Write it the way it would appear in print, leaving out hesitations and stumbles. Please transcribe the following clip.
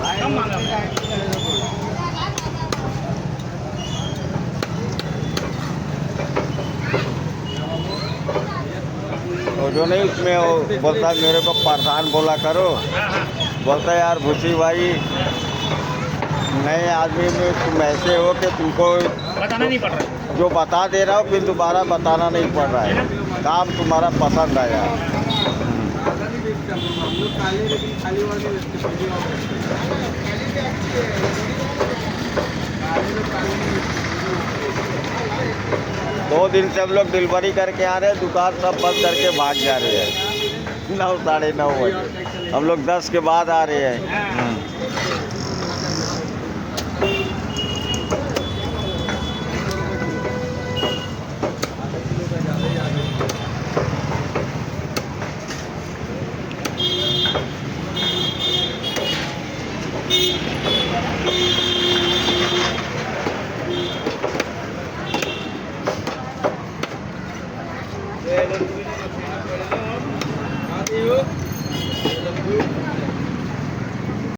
कम मांगा और जो नहीं उसमें वो बोलता है मेरे को परेशान बोला करो। बोलता है यार भूसी भाई नए आदमी में तुम ऐसे हो कि तुमको बताना नहीं पड़ रहा। जो बता दे रहा हो फिर दोबारा बताना नहीं पड़ रहा है। काम तुम्हारा पसंद आया। दो दिन से हम लोग डिलीवरी करके आ रहे हैं, दुकान सब बंद करके भाग जा रहे हैं। 9 साढ़े 9 बजे हम लोग 10 के बाद आ रहे हैं। Ayo.